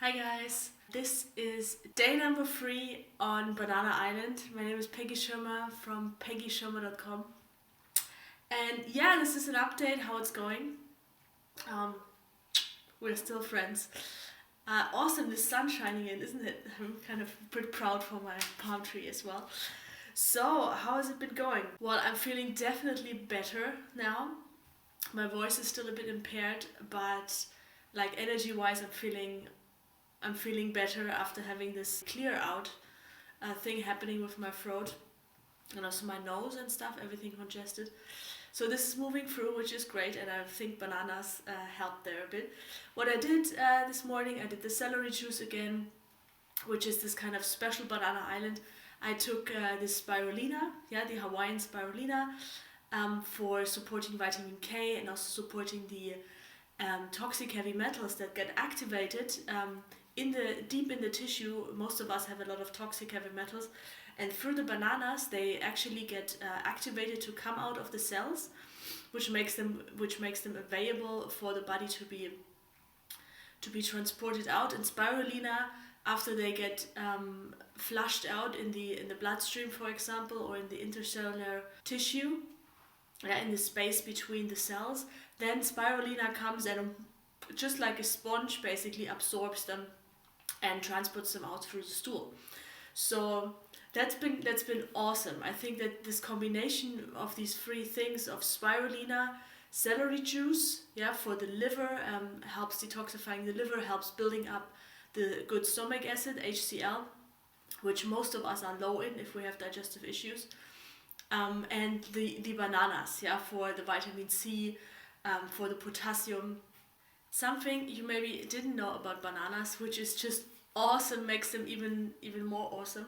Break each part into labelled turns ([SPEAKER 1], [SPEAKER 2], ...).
[SPEAKER 1] Hi guys, this is day number 3 on Banana Island. My name is Peggy Schirmer from peggyschirmer.com. And yeah, this is an update how it's going. We're still friends. Awesome, the sun's shining in, isn't it? I'm kind of a bit proud for my palm tree as well. So, how has it been going? Well, I'm feeling definitely better now. My voice is still a bit impaired, but like energy-wise, I'm feeling better after having this clear out thing happening with my throat and also my nose and stuff, everything congested. So this is moving through, which is great, and I think bananas helped there a bit. What I did this morning, I did the celery juice again, which is this kind of special Banana Island. I took this spirulina, the Hawaiian spirulina, for supporting vitamin K and also supporting the toxic heavy metals that get activated deep in the tissue. Most of us have a lot of toxic heavy metals, and through the bananas they actually get activated to come out of the cells, which makes them available for the body to be transported out. And spirulina, after they get flushed out in the bloodstream, for example, or in the intercellular tissue, in the space between the cells, then spirulina comes and just like a sponge basically absorbs them and transports them out through the stool. So that's been awesome. I think that this combination of these 3 things of spirulina, celery juice, for the liver, helps detoxifying the liver, helps building up the good stomach acid, HCl, which most of us are low in if we have digestive issues, and the bananas, for the vitamin C, for the potassium. Something you maybe didn't know about bananas, which is just awesome, makes them even more awesome.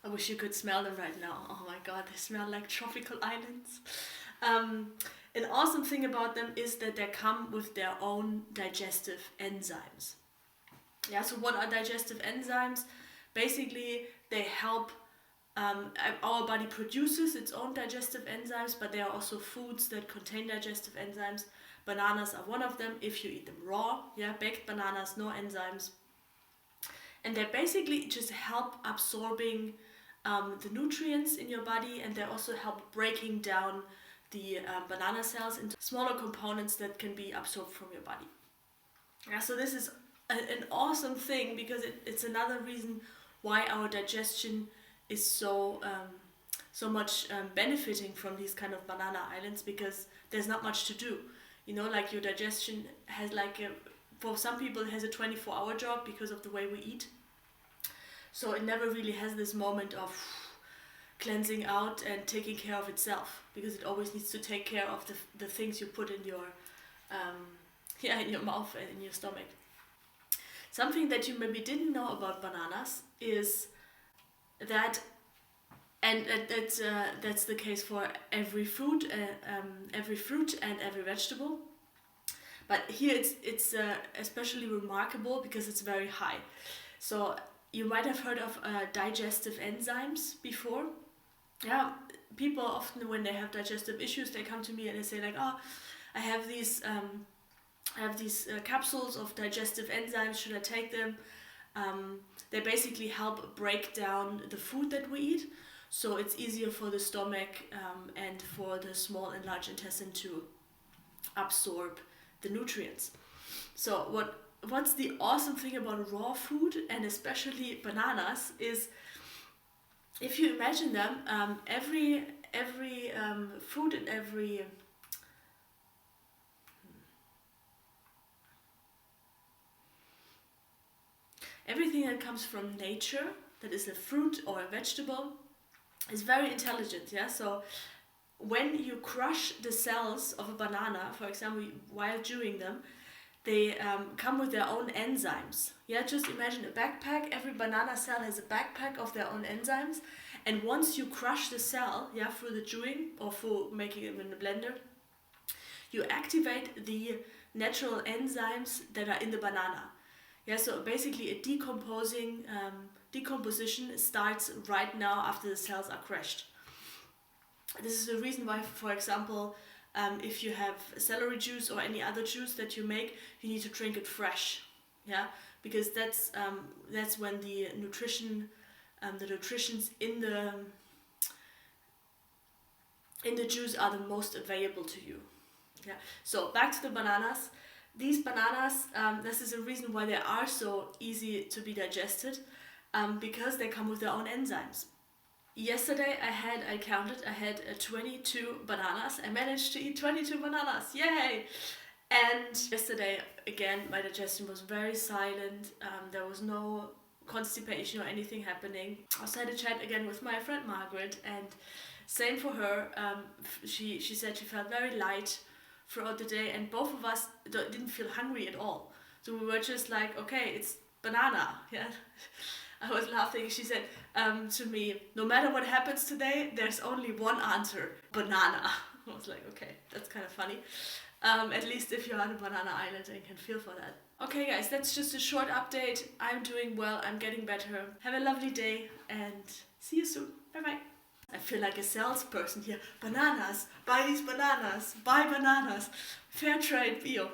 [SPEAKER 1] I wish you could smell them right now. Oh my god, they smell like tropical islands. An awesome thing about them is that they come with their own digestive enzymes. So what are digestive enzymes? Basically, they help. Our body produces its own digestive enzymes, but there are also foods that contain digestive enzymes. Bananas are one of them if you eat them raw. Baked bananas, no enzymes. And they basically just help absorbing the nutrients in your body, and they also help breaking down the banana cells into smaller components that can be absorbed from your body. So this is an awesome thing, because it's another reason why our digestion is so much benefiting from these kind of banana islands, because there's not much to do. Like your digestion has for some people it has a 24-hour job because of the way we eat. So it never really has this moment of cleansing out and taking care of itself, because it always needs to take care of the things you put in your in your mouth and in your stomach. Something that you maybe didn't know about bananas is that, and that's the case for every fruit and every vegetable. But here it's especially remarkable because it's very high. So you might have heard of digestive enzymes before. People often, when they have digestive issues, they come to me and they say like, oh, I have these capsules of digestive enzymes, should I take them? They basically help break down the food that we eat, so it's easier for the stomach and for the small and large intestine to absorb the nutrients. So what's the awesome thing about raw food, and especially bananas, is if you imagine them, every food and everything that comes from nature, that is a fruit or a vegetable, is very intelligent. So when you crush the cells of a banana, for example, while chewing them, they come with their own enzymes. Just imagine a backpack. Every banana cell has a backpack of their own enzymes, and once you crush the cell, through the chewing or through making it in a blender, you activate the natural enzymes that are in the banana. So basically a decomposition starts right now after the cells are crushed. This is the reason why, for example, if you have celery juice or any other juice that you make, you need to drink it fresh. Yeah, because that's when the nutritions in the juice are the most available to you. Yeah. So back to the bananas. These bananas, this is a reason why they are so easy to be digested, because they come with their own enzymes. Yesterday I had 22 bananas. I managed to eat 22 bananas. Yay! And yesterday, again, my digestion was very silent. There was no constipation or anything happening. I also had a chat again with my friend Margaret, and same for her. She said she felt very light throughout the day, and both of us didn't feel hungry at all. So we were just like, okay, it's banana. Yeah. I was laughing. She said to me, no matter what happens today, there's only one answer: banana. I was like, okay, that's kind of funny. At least if you're on a banana island and can feel for that. Okay guys, that's just a short update. I'm doing well, I'm getting better. Have a lovely day and see you soon. Bye bye. I feel like a salesperson here. Bananas, buy these bananas, buy bananas. Fair trade bio.